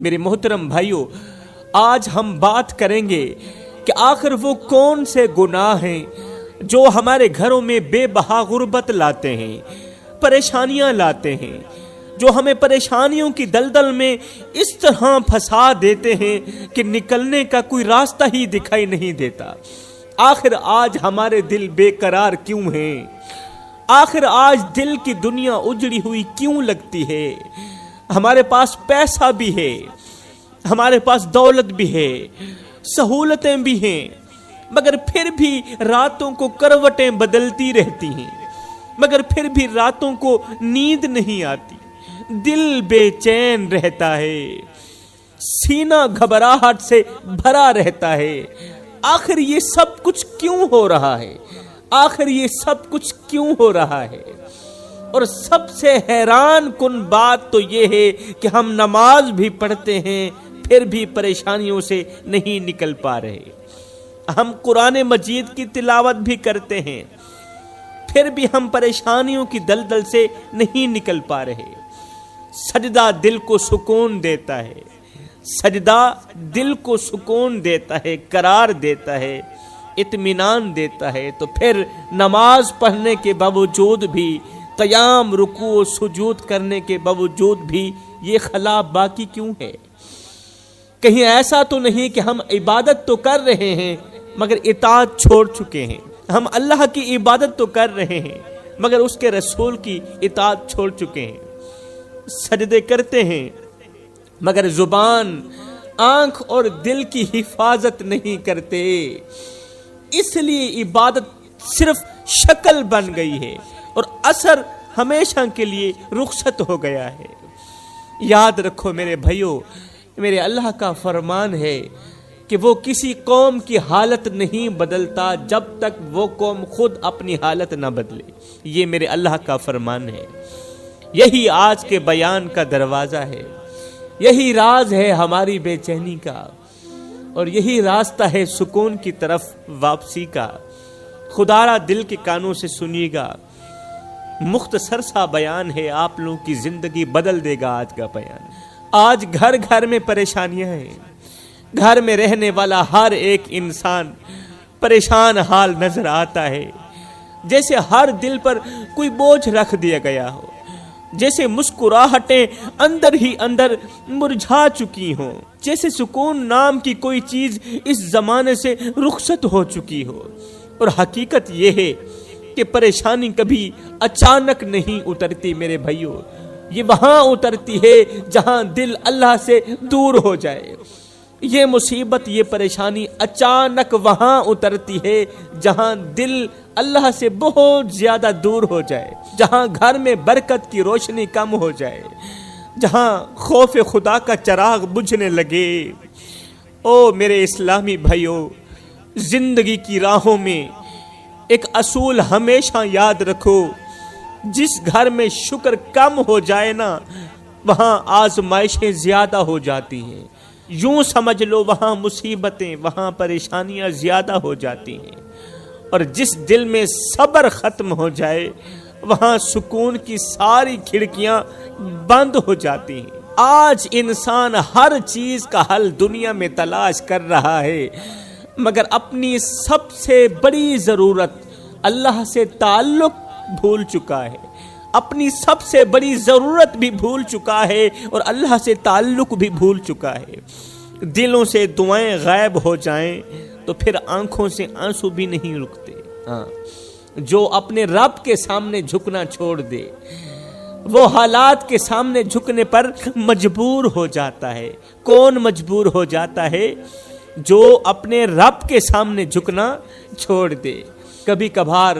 میرے محترم بھائیوں، آج ہم بات کریں گے کہ آخر وہ کون سے گناہ ہیں جو ہمارے گھروں میں بے بہا غربت لاتے ہیں، پریشانیاں لاتے ہیں، جو ہمیں پریشانیوں کی دلدل میں اس طرح پھنسا دیتے ہیں کہ نکلنے کا کوئی راستہ ہی دکھائی نہیں دیتا۔ آخر آج ہمارے دل بے قرار کیوں ہیں؟ آخر آج دل کی دنیا اجڑی ہوئی کیوں لگتی ہے؟ ہمارے پاس پیسہ بھی ہے، ہمارے پاس دولت بھی ہے، سہولتیں بھی ہیں، مگر پھر بھی راتوں کو کروٹیں بدلتی رہتی ہیں، مگر پھر بھی راتوں کو نیند نہیں آتی، دل بے چین رہتا ہے، سینہ گھبراہٹ سے بھرا رہتا ہے۔ آخر یہ سب کچھ کیوں ہو رہا ہے؟ آخر یہ سب کچھ کیوں ہو رہا ہے؟ اور سب سے حیران کن بات تو یہ ہے کہ ہم نماز بھی پڑھتے ہیں پھر بھی پریشانیوں سے نہیں نکل پا رہے، ہم قرآن مجید کی تلاوت بھی کرتے ہیں پھر بھی ہم پریشانیوں کی دلدل سے نہیں نکل پا رہے۔ سجدہ دل کو سکون دیتا ہے، سجدہ دل کو سکون دیتا ہے، قرار دیتا ہے، اطمینان دیتا ہے، تو پھر نماز پڑھنے کے باوجود بھی، قیام رکوع و سجود کرنے کے باوجود بھی یہ خلا باقی کیوں ہے؟ کہیں ایسا تو نہیں کہ ہم عبادت تو کر رہے ہیں مگر اطاعت چھوڑ چکے ہیں؟ ہم اللہ کی عبادت تو کر رہے ہیں مگر اس کے رسول کی اطاعت چھوڑ چکے ہیں، سجدے کرتے ہیں مگر زبان، آنکھ اور دل کی حفاظت نہیں کرتے، اس لیے عبادت صرف شکل بن گئی ہے اور اثر ہمیشہ کے لیے رخصت ہو گیا ہے۔ یاد رکھو میرے بھائیوں، میرے اللہ کا فرمان ہے کہ وہ کسی قوم کی حالت نہیں بدلتا جب تک وہ قوم خود اپنی حالت نہ بدلے۔ یہ میرے اللہ کا فرمان ہے، یہی آج کے بیان کا دروازہ ہے، یہی راز ہے ہماری بے چینی کا، اور یہی راستہ ہے سکون کی طرف واپسی کا۔ خدارا دل کے کانوں سے سنیے گا، مختصر سا بیان ہے، آپ لوگوں کی زندگی بدل دے گا آج کا بیان۔ آج گھر گھر میں پریشانیاں ہیں، گھر میں رہنے والا ہر ایک انسان پریشان حال نظر آتا ہے، جیسے ہر دل پر کوئی بوجھ رکھ دیا گیا ہو، جیسے مسکراہٹیں اندر ہی اندر مرجھا چکی ہوں، جیسے سکون نام کی کوئی چیز اس زمانے سے رخصت ہو چکی ہو۔ اور حقیقت یہ ہے کہ پریشانی کبھی اچانک نہیں اترتی میرے بھائیوں، یہ وہاں اترتی ہے جہاں دل اللہ سے دور ہو جائے۔ یہ مصیبت، یہ پریشانی اچانک وہاں اترتی ہے جہاں دل اللہ سے بہت زیادہ دور ہو جائے، جہاں گھر میں برکت کی روشنی کم ہو جائے، جہاں خوف خدا کا چراغ بجھنے لگے۔ او میرے اسلامی بھائیوں، زندگی کی راہوں میں ایک اصول ہمیشہ یاد رکھو، جس گھر میں شکر کم ہو جائے نا، وہاں آزمائشیں زیادہ ہو جاتی ہیں، یوں سمجھ لو وہاں مصیبتیں، وہاں پریشانیاں زیادہ ہو جاتی ہیں، اور جس دل میں صبر ختم ہو جائے وہاں سکون کی ساری کھڑکیاں بند ہو جاتی ہیں۔ آج انسان ہر چیز کا حل دنیا میں تلاش کر رہا ہے مگر اپنی سب سے بڑی ضرورت اللہ سے تعلق بھول چکا ہے، اپنی سب سے بڑی ضرورت بھی بھول چکا ہے اور اللہ سے تعلق بھی بھول چکا ہے۔ دلوں سے دعائیں غائب ہو جائیں تو پھر آنکھوں سے آنسو بھی نہیں رکتے۔ جو اپنے رب کے سامنے جھکنا چھوڑ دے وہ حالات کے سامنے جھکنے پر مجبور ہو جاتا ہے۔ کون مجبور ہو جاتا ہے؟ جو اپنے رب کے سامنے جھکنا چھوڑ دے۔ کبھی کبھار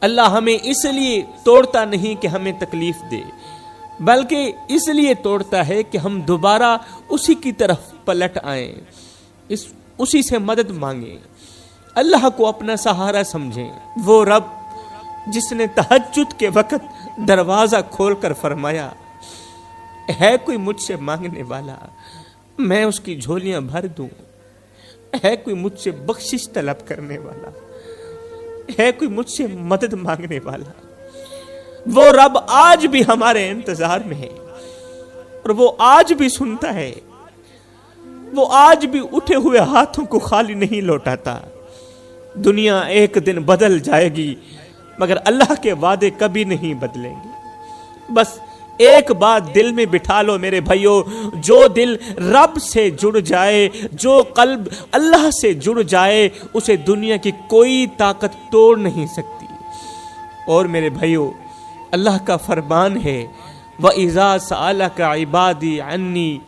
اللہ ہمیں اس لیے توڑتا نہیں کہ ہمیں تکلیف دے، بلکہ اس لیے توڑتا ہے کہ ہم دوبارہ اسی کی طرف پلٹ آئیں، اسی سے مدد مانگیں، اللہ کو اپنا سہارا سمجھیں۔ وہ رب جس نے تہجد کے وقت دروازہ کھول کر فرمایا، ہے کوئی مجھ سے مانگنے والا میں اس کی جھولیاں بھر دوں، ہے کوئی مجھ سے بخشش طلب کرنے والا، ہے کوئی مجھ سے مدد مانگنے والا، وہ رب آج بھی ہمارے انتظار میں ہے اور وہ آج بھی سنتا ہے وہ آج بھی اٹھے ہوئے ہاتھوں کو خالی نہیں لوٹاتا۔ دنیا ایک دن بدل جائے گی مگر اللہ کے وعدے کبھی نہیں بدلیں گے۔ بس ایک بات دل میں بٹھا لو میرے بھائیو، جو دل رب سے جڑ جائے، جو قلب اللہ سے جڑ جائے، اسے دنیا کی کوئی طاقت توڑ نہیں سکتی۔ اور میرے بھائیو، اللہ کا فرمان ہے وَإِذَا سَأَلَكَ عِبَادِي عَنِّي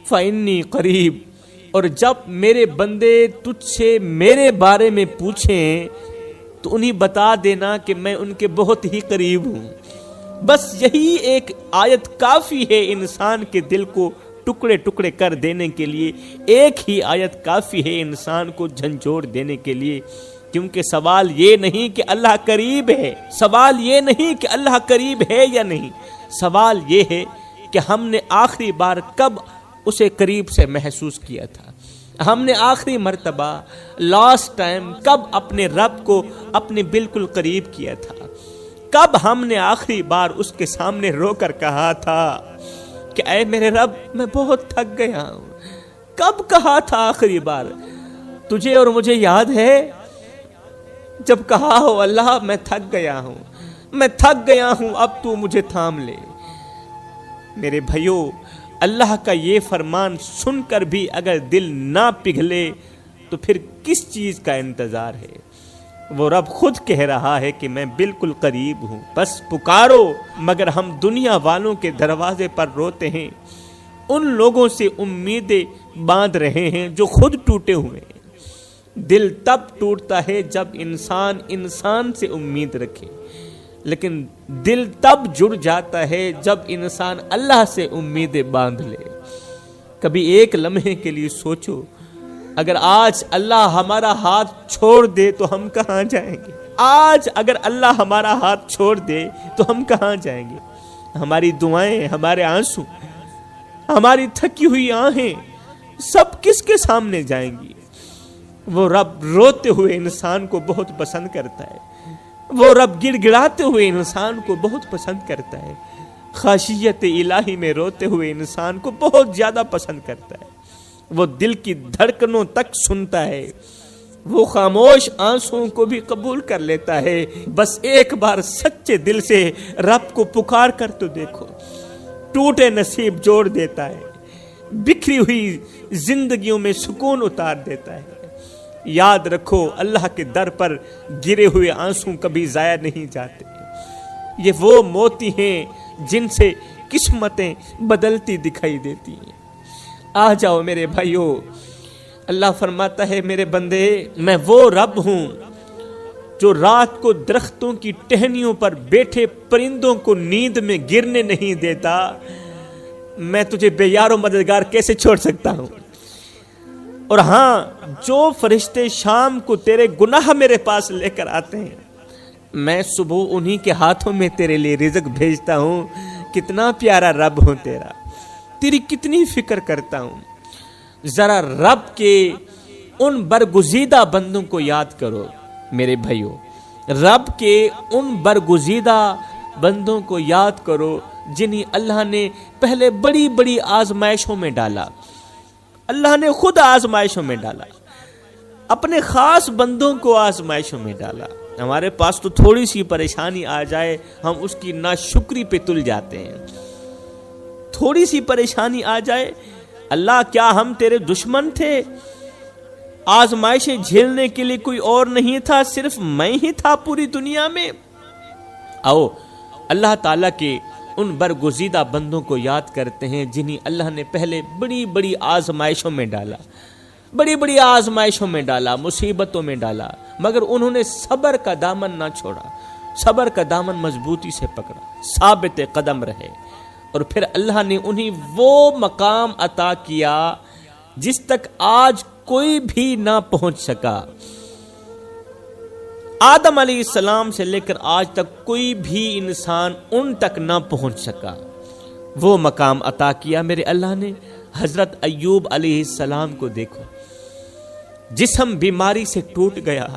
فَإِنِّي قَرِيبٌ، اور جب میرے بندے تجھ سے میرے بارے میں پوچھیں تو انہیں بتا دینا کہ میں ان کے بہت ہی قریب ہوں۔ بس یہی ایک آیت کافی ہے انسان کے دل کو ٹکڑے ٹکڑے کر دینے کے لیے، ایک ہی آیت کافی ہے انسان کو جھنجھوڑ دینے کے لیے۔ کیونکہ سوال یہ نہیں کہ اللہ قریب ہے، سوال یہ نہیں کہ اللہ قریب ہے یا نہیں، سوال یہ ہے کہ ہم نے آخری بار کب اسے قریب سے محسوس کیا تھا، ہم نے آخری مرتبہ لاسٹ ٹائم کب اپنے رب کو اپنے بالکل قریب کیا تھا، کب ہم نے آخری بار اس کے سامنے رو کر کہا تھا کہ اے میرے رب میں بہت تھک گیا ہوں۔ کب کہا تھا آخری بار؟ تجھے اور مجھے یاد ہے جب کہا ہو اللہ میں تھک گیا ہوں، میں تھک گیا ہوں، اب تو مجھے تھام لے۔ میرے بھائیو، اللہ کا یہ فرمان سن کر بھی اگر دل نہ پگھلے تو پھر کس چیز کا انتظار ہے؟ وہ رب خود کہہ رہا ہے کہ میں بالکل قریب ہوں، بس پکارو۔ مگر ہم دنیا والوں کے دروازے پر روتے ہیں، ان لوگوں سے امیدیں باندھ رہے ہیں جو خود ٹوٹے ہوئے ہیں۔ دل تب ٹوٹتا ہے جب انسان سے امید رکھے، لیکن دل تب جڑ جاتا ہے جب انسان اللہ سے امیدیں باندھ لے۔ کبھی ایک لمحے کے لیے سوچو، اگر آج اللہ ہمارا ہاتھ چھوڑ دے تو ہم کہاں جائیں گے؟ آج اگر اللہ ہمارا ہاتھ چھوڑ دے تو ہم کہاں جائیں گے؟ ہماری دعائیں، ہمارے آنسو، ہماری تھکی ہوئی آہیں سب کس کے سامنے جائیں گی؟ وہ رب روتے ہوئے انسان کو بہت پسند کرتا ہے، وہ رب گڑ گڑاتے ہوئے انسان کو بہت پسند کرتا ہے، خاشیت الہی میں روتے ہوئے انسان کو بہت زیادہ پسند کرتا ہے۔ وہ دل کی دھڑکنوں تک سنتا ہے، وہ خاموش آنسوؤں کو بھی قبول کر لیتا ہے۔ بس ایک بار سچے دل سے رب کو پکار کر تو دیکھو، ٹوٹے نصیب جوڑ دیتا ہے، بکھری ہوئی زندگیوں میں سکون اتار دیتا ہے۔ یاد رکھو، اللہ کے در پر گرے ہوئے آنسو کبھی ضائع نہیں جاتے، یہ وہ موتی ہیں جن سے قسمتیں بدلتی دکھائی دیتی ہیں۔ آ جاؤ میرے بھائیو، اللہ فرماتا ہے میرے بندے میں وہ رب ہوں جو رات کو درختوں کی ٹہنیوں پر بیٹھے پرندوں کو نیند میں گرنے نہیں دیتا۔ میں تجھے بے یار و مددگار کیسے چھوڑ سکتا ہوں؟ اور ہاں، جو فرشتے شام کو تیرے گناہ میرے پاس لے کر آتے ہیں، میں صبح انہی کے ہاتھوں میں تیرے لیے رزق بھیجتا ہوں۔ کتنا پیارا رب ہوں تیرا، تیری کتنی فکر کرتا ہوں۔ ذرا رب کے ان برگزیدہ بندوں کو یاد کرو میرے بھائیو، رب کے ان برگزیدہ بندوں کو یاد کرو جنہیں اللہ نے پہلے بڑی بڑی آزمائشوں میں ڈالا۔ اللہ نے خود آزمائشوں میں ڈالا، اپنے خاص بندوں کو آزمائشوں میں ڈالا۔ ہمارے پاس تو تھوڑی سی پریشانی آ جائے ہم اس کی ناشکری پہ تل جاتے ہیں، تھوڑی سی پریشانی آ جائے، اللہ کیا ہم تیرے دشمن تھے؟ آزمائشیں جھیلنے کے لیے کوئی اور نہیں تھا، صرف میں ہی تھا پوری دنیا میں؟ آؤ اللہ تعالیٰ کے ان برگزیدہ بندوں کو یاد کرتے ہیں جنہیں اللہ نے پہلے بڑی بڑی آزمائشوں میں ڈالا، بڑی بڑی آزمائشوں میں ڈالا، مصیبتوں میں ڈالا، مگر انہوں نے صبر کا دامن نہ چھوڑا، صبر کا دامن مضبوطی سے پکڑا، ثابت قدم رہے، اور پھر اللہ نے انہیں وہ مقام عطا کیا جس تک آج کوئی بھی نہ پہنچ سکا۔ آدم علیہ السلام سے لے کر آج تک کوئی بھی انسان ان تک نہ پہنچ سکا، وہ مقام عطا کیا میرے اللہ نے۔ حضرت ایوب علیہ السلام کو دیکھو، جسم بیماری سے ٹوٹ گیا،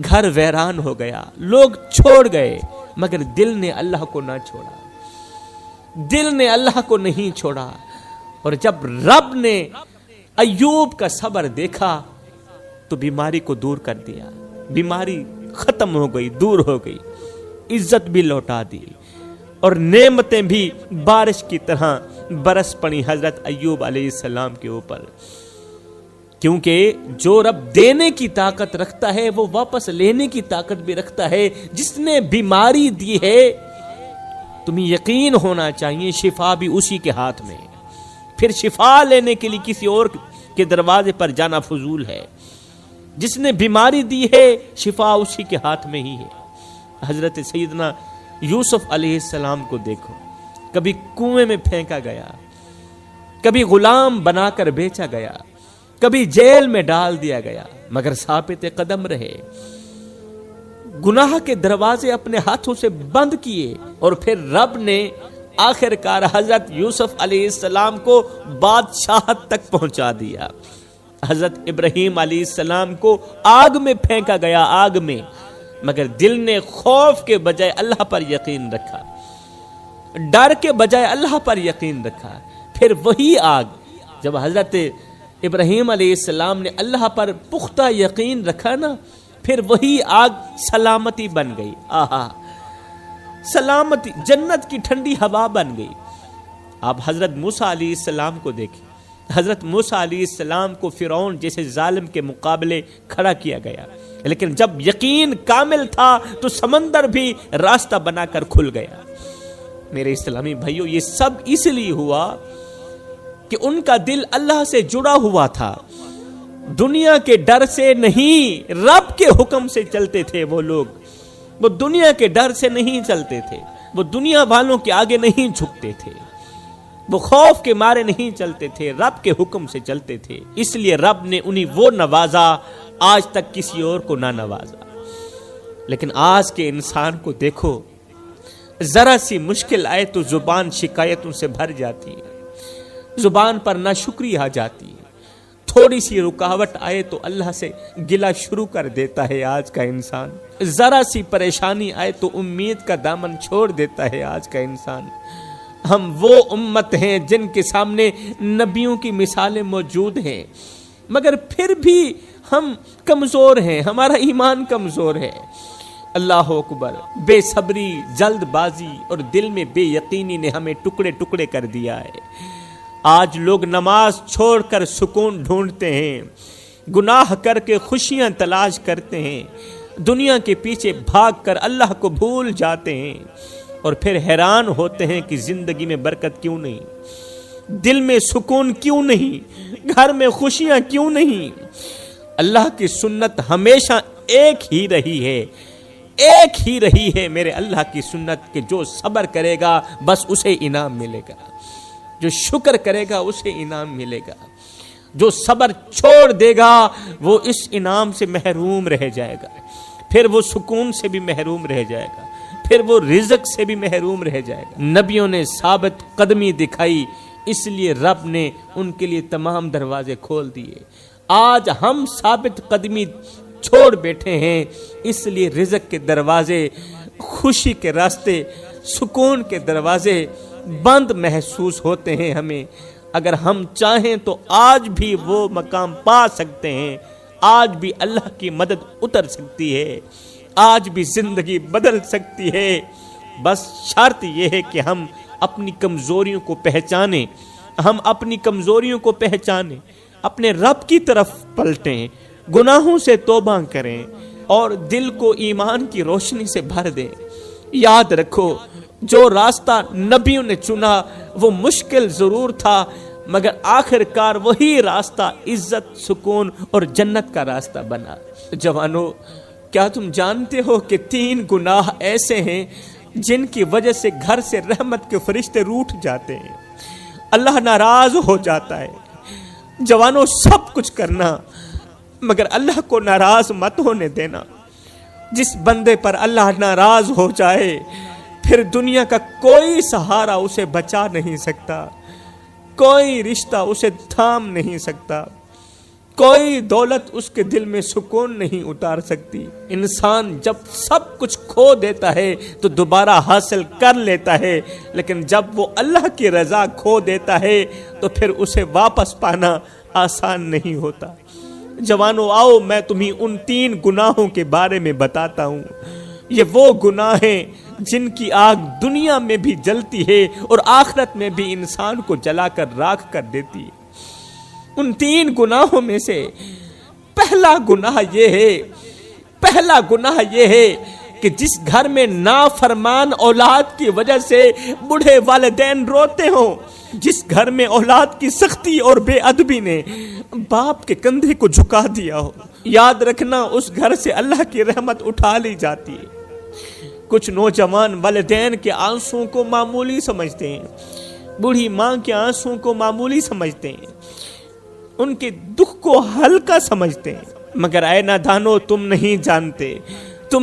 گھر ویران ہو گیا، لوگ چھوڑ گئے، مگر دل نے اللہ کو نہ چھوڑا، دل نے اللہ کو نہیں چھوڑا۔ اور جب رب نے ایوب کا صبر دیکھا تو بیماری کو دور کر دیا، بیماری ختم ہو گئی، دور ہو گئی، عزت بھی لوٹا دی اور نعمتیں بھی بارش کی طرح برس پڑی حضرت ایوب علیہ السلام کے اوپر۔ کیونکہ جو رب دینے کی طاقت رکھتا ہے وہ واپس لینے کی طاقت بھی رکھتا ہے۔ جس نے بیماری دی ہے تمہیں یقین ہونا چاہیے شفا بھی اسی کے ہاتھ میں، پھر شفا لینے کے لیے کسی اور کے دروازے پر جانا فضول ہے۔ جس نے بیماری دی ہے شفا اسی کے ہاتھ میں ہی ہے۔ حضرت سیدنا یوسف علیہ السلام کو دیکھو، کبھی کنویں میں پھینکا گیا، کبھی غلام بنا کر بیچا گیا، کبھی جیل میں ڈال دیا گیا، مگر ثابت قدم رہے، گناہ کے دروازے اپنے ہاتھوں سے بند کیے، اور پھر رب نے آخر کار حضرت یوسف علیہ السلام کو بادشاہت تک پہنچا دیا۔ حضرت ابراہیم علیہ السلام کو آگ میں پھینکا گیا، آگ میں، مگر دل نے خوف کے بجائے اللہ پر یقین رکھا، ڈر کے بجائے اللہ پر یقین رکھا۔ پھر وہی آگ، جب حضرت ابراہیم علیہ السلام نے اللہ پر پختہ یقین رکھا نا، پھر وہی آگ سلامتی بن گئی۔ آہا، سلامتی، جنت کی ٹھنڈی ہوا بن گئی۔ آپ حضرت موسیٰ علیہ السلام کو دیکھیں، حضرت موسیٰ علیہ السلام کو فرعون جیسے ظالم کے مقابلے کھڑا کیا گیا، لیکن جب یقین کامل تھا تو سمندر بھی راستہ بنا کر کھل گیا۔ میرے اسلامی بھائیوں، یہ سب اس لیے ہوا کہ ان کا دل اللہ سے جڑا ہوا تھا، دنیا کے ڈر سے نہیں، رب کے حکم سے چلتے تھے وہ لوگ۔ وہ دنیا کے ڈر سے نہیں چلتے تھے، وہ دنیا والوں کے آگے نہیں جھکتے تھے، وہ خوف کے مارے نہیں چلتے تھے، رب کے حکم سے چلتے تھے۔ اس لیے رب نے انہیں وہ نوازا آج تک کسی اور کو نہ نوازا۔ لیکن آج کے انسان کو دیکھو، ذرا سی مشکل آئے تو زبان شکایتوں سے بھر جاتی ہے، زبان پر ناشکری آ جاتی ہے، تھوڑی سی رکاوٹ آئے تو اللہ سے گلہ شروع کر دیتا ہے آج کا انسان، ذرا سی پریشانی آئے تو امید کا دامن چھوڑ دیتا ہے آج کا انسان۔ ہم وہ امت ہیں جن کے سامنے نبیوں کی مثالیں موجود ہیں، مگر پھر بھی ہم کمزور ہیں، ہمارا ایمان کمزور ہے۔ اللہ اکبر، بے صبری، جلد بازی اور دل میں بے یقینی نے ہمیں ٹکڑے ٹکڑے کر دیا ہے۔ آج لوگ نماز چھوڑ کر سکون ڈھونڈتے ہیں، گناہ کر کے خوشیاں تلاش کرتے ہیں، دنیا کے پیچھے بھاگ کر اللہ کو بھول جاتے ہیں، اور پھر حیران ہوتے ہیں کہ زندگی میں برکت کیوں نہیں، دل میں سکون کیوں نہیں، گھر میں خوشیاں کیوں نہیں۔ اللہ کی سنت ہمیشہ ایک ہی رہی ہے، ایک ہی رہی ہے میرے اللہ کی سنت، کہ جو صبر کرے گا بس اسے انعام ملے گا، جو شکر کرے گا اسے انعام ملے گا، جو صبر چھوڑ دے گا وہ اس انعام سے محروم رہ جائے گا، پھر وہ سکون سے بھی محروم رہ جائے گا، پھر وہ رزق سے بھی محروم رہ جائے گا۔ نبیوں نے ثابت قدمی دکھائی، اس لیے رب نے ان کے لیے تمام دروازے کھول دیے۔ آج ہم ثابت قدمی چھوڑ بیٹھے ہیں، اس لیے رزق کے دروازے، خوشی کے راستے، سکون کے دروازے بند محسوس ہوتے ہیں ہمیں۔ اگر ہم چاہیں تو آج بھی وہ مقام پا سکتے ہیں، آج بھی اللہ کی مدد اتر سکتی ہے، آج بھی زندگی بدل سکتی ہے۔ بس شرط یہ ہے کہ ہم اپنی کمزوریوں کو پہچانیں، ہم اپنی کمزوریوں کو پہچانیں، اپنے رب کی طرف پلٹیں، گناہوں سے توبہ کریں اور دل کو ایمان کی روشنی سے بھر دیں۔ یاد رکھو، جو راستہ نبیوں نے چنا وہ مشکل ضرور تھا، مگر آخر کار وہی راستہ عزت، سکون اور جنت کا راستہ بنا۔ جوانو، کیا تم جانتے ہو کہ 3 گناہ ایسے ہیں جن کی وجہ سے گھر سے رحمت کے فرشتے روٹھ جاتے ہیں، اللہ ناراض ہو جاتا ہے۔ جوانو، سب کچھ کرنا مگر اللہ کو ناراض مت ہونے دینا۔ جس بندے پر اللہ ناراض ہو جائے پھر دنیا کا کوئی سہارا اسے بچا نہیں سکتا، کوئی رشتہ اسے تھام نہیں سکتا، کوئی دولت اس کے دل میں سکون نہیں اتار سکتی۔ انسان جب سب کچھ کھو دیتا ہے تو دوبارہ حاصل کر لیتا ہے، لیکن جب وہ اللہ کی رضا کھو دیتا ہے تو پھر اسے واپس پانا آسان نہیں ہوتا۔ جوانو آؤ میں تمہیں ان 3 گناہوں کے بارے میں بتاتا ہوں۔ یہ وہ گناہ ہیں جن کی آگ دنیا میں بھی جلتی ہے اور آخرت میں بھی انسان کو جلا کر راکھ کر دیتی ہے۔ ان 3 گناہوں میں سے پہلا گناہ یہ ہے کہ جس گھر میں نافرمان اولاد کی وجہ سے بوڑھے والدین روتے ہوں، جس گھر میں اولاد کی سختی اور بے ادبی نے باپ کے کندھے کو جھکا دیا ہو، یاد رکھنا اس گھر سے اللہ کی رحمت اٹھا لی جاتی ہے۔ کچھ نوجوان والدین کے آنسوں کو معمولی سمجھتے ہیں، بوڑھی ماں کے آنسوں کو معمولی سمجھتے ہیں، ان کے دکھ کو ہلکا سمجھتے ہیں، مگر اے نادانو تم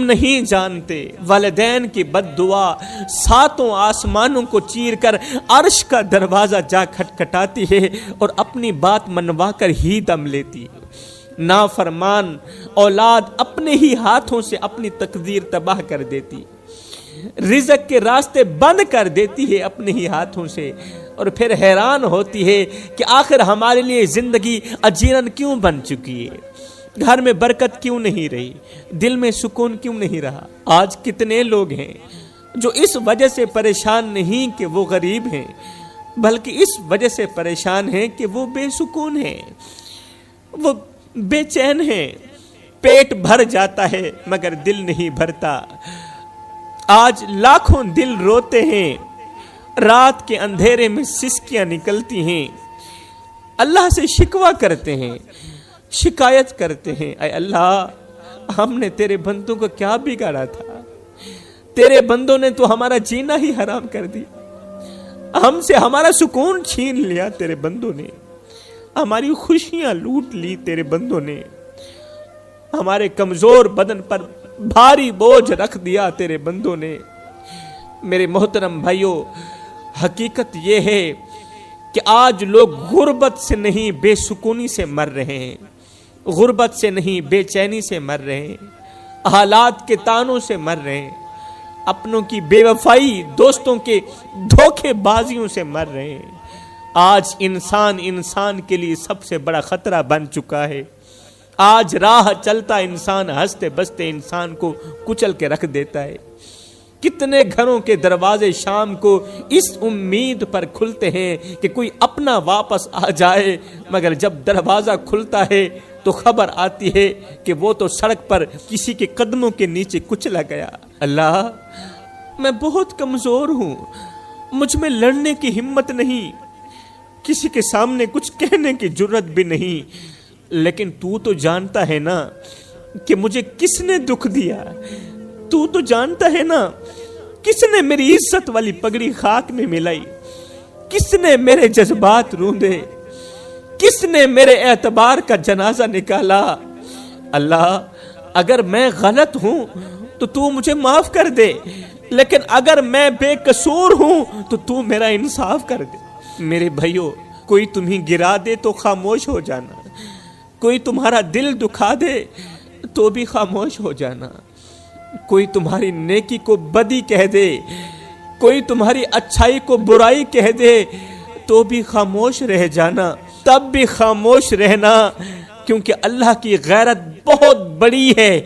نہیں جانتے والدین کی بد دعا 7 آسمانوں کو چیر کر عرش کا دروازہ جا کھٹکھٹاتی ہے اور اپنی بات منوا کر ہی دم لیتی ہے۔ نافرمان اولاد اپنے ہی ہاتھوں سے اپنی تقدیر تباہ کر دیتی، رزق کے راستے بند کر دیتی ہے اپنے ہی ہاتھوں سے، اور پھر حیران ہوتی ہے کہ آخر ہمارے لیے زندگی اجیرن کیوں بن چکی ہے، گھر میں برکت کیوں نہیں رہی، دل میں سکون کیوں نہیں رہا۔ آج کتنے لوگ ہیں جو اس وجہ سے پریشان نہیں کہ وہ غریب ہیں، بلکہ اس وجہ سے پریشان ہیں کہ وہ بے سکون ہیں، وہ بے چین ہیں، پیٹ بھر جاتا ہے مگر دل نہیں بھرتا۔ آج لاکھوں دل روتے ہیں، رات کے اندھیرے میں سسکیاں نکلتی ہیں، اللہ سے شکوہ کرتے ہیں، شکایت کرتے ہیں، اے اللہ ہم نے تیرے بندوں کو کیا بگاڑا تھا، تیرے بندوں نے تو ہمارا جینا ہی حرام کر دیا، ہم سے ہمارا سکون چھین لیا تیرے بندوں نے، ہماری خوشیاں لوٹ لی تیرے بندوں نے، ہمارے کمزور بدن پر بھاری بوجھ رکھ دیا تیرے بندوں نے۔ میرے محترم بھائیوں، حقیقت یہ ہے کہ آج لوگ غربت سے نہیں بے سکونی سے مر رہے ہیں، غربت سے نہیں بے چینی سے مر رہے ہیں، حالات کے تانوں سے مر رہے ہیں، اپنوں کی بے وفائی، دوستوں کے دھوکے بازیوں سے مر رہے ہیں۔ آج انسان کے لیے سب سے بڑا خطرہ بن چکا ہے۔ آج راہ چلتا انسان ہنستے بستے انسان کو کچل کے رکھ دیتا ہے۔ کتنے گھروں کے دروازے شام کو اس امید پر کھلتے ہیں کہ کوئی اپنا واپس آ جائے، مگر جب دروازہ کھلتا ہے تو خبر آتی ہے کہ وہ تو سڑک پر کسی کے قدموں کے نیچے کچلا گیا۔ اللہ میں بہت کمزور ہوں، مجھ میں لڑنے کی ہمت نہیں، کسی کے سامنے کچھ کہنے کی جرت بھی نہیں، لیکن تو تو جانتا ہے نا کہ مجھے کس نے دکھ دیا، تو تو جانتا ہے نا کس نے میری عزت والی پگڑی خاک میں ملائی، کس نے میرے جذبات روندے، کس نے میرے اعتبار کا جنازہ نکالا۔ اللہ اگر میں غلط ہوں تو تو مجھے معاف کر دے، لیکن اگر میں بے قصور ہوں تو تو میرا انصاف کر دے۔ میرے بھائیوں، کوئی تمہیں گرا دے تو خاموش ہو جانا، کوئی تمہارا دل دکھا دے تو بھی خاموش ہو جانا، کوئی تمہاری نیکی کو بدی کہہ دے، کوئی تمہاری اچھائی کو برائی کہہ دے تو بھی خاموش رہ جانا، تب بھی خاموش رہنا، کیونکہ اللہ کی غیرت بہت بڑی ہے،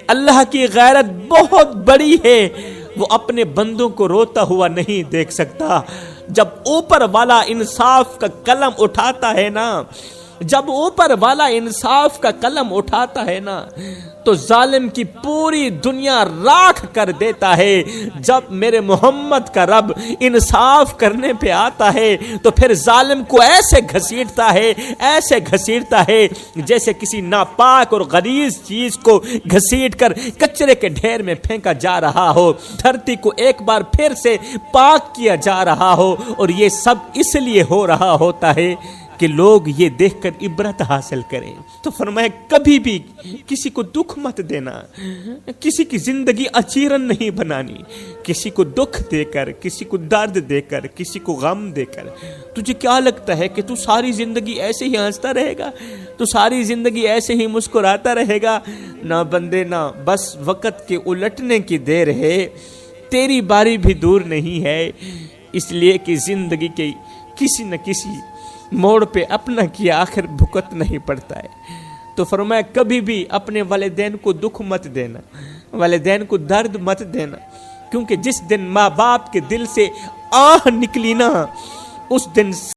اللہ کی غیرت بہت بڑی ہے، وہ اپنے بندوں کو روتا ہوا نہیں دیکھ سکتا۔ جب اوپر والا انصاف کا قلم اٹھاتا ہے نا، جب اوپر والا انصاف کا قلم اٹھاتا ہے نا تو ظالم کی پوری دنیا راکھ کر دیتا ہے۔ جب میرے محمد کا رب انصاف کرنے پہ آتا ہے تو پھر ظالم کو ایسے گھسیٹتا ہے، ایسے گھسیٹتا ہے جیسے کسی ناپاک اور غلیظ چیز کو گھسیٹ کر کچرے کے ڈھیر میں پھینکا جا رہا ہو، دھرتی کو ایک بار پھر سے پاک کیا جا رہا ہو، اور یہ سب اس لیے ہو رہا ہوتا ہے کہ لوگ یہ دیکھ کر عبرت حاصل کریں۔ تو فرمایا کبھی بھی کسی کو دکھ مت دینا، کسی کی زندگی اچیرن نہیں بنانی، کسی کو دکھ دے کر، کسی کو درد دے کر، کسی کو غم دے کر۔ تجھے کیا لگتا ہے کہ تو ساری زندگی ایسے ہی ہنستا رہے گا، تو ساری زندگی ایسے ہی مسکراتا رہے گا؟ نہ بندے نہ، بس وقت کے الٹنے کی دیر ہے، تیری باری بھی دور نہیں ہے، اس لیے کہ زندگی کے کسی نہ کسی موڑ پہ اپنا کیا آخر بھگت نہیں پڑتا ہے۔ تو فرمایا کبھی بھی اپنے والدین کو دکھ مت دینا، والدین کو درد مت دینا، کیونکہ جس دن ماں باپ کے دل سے آہ نکلی نا، اس دن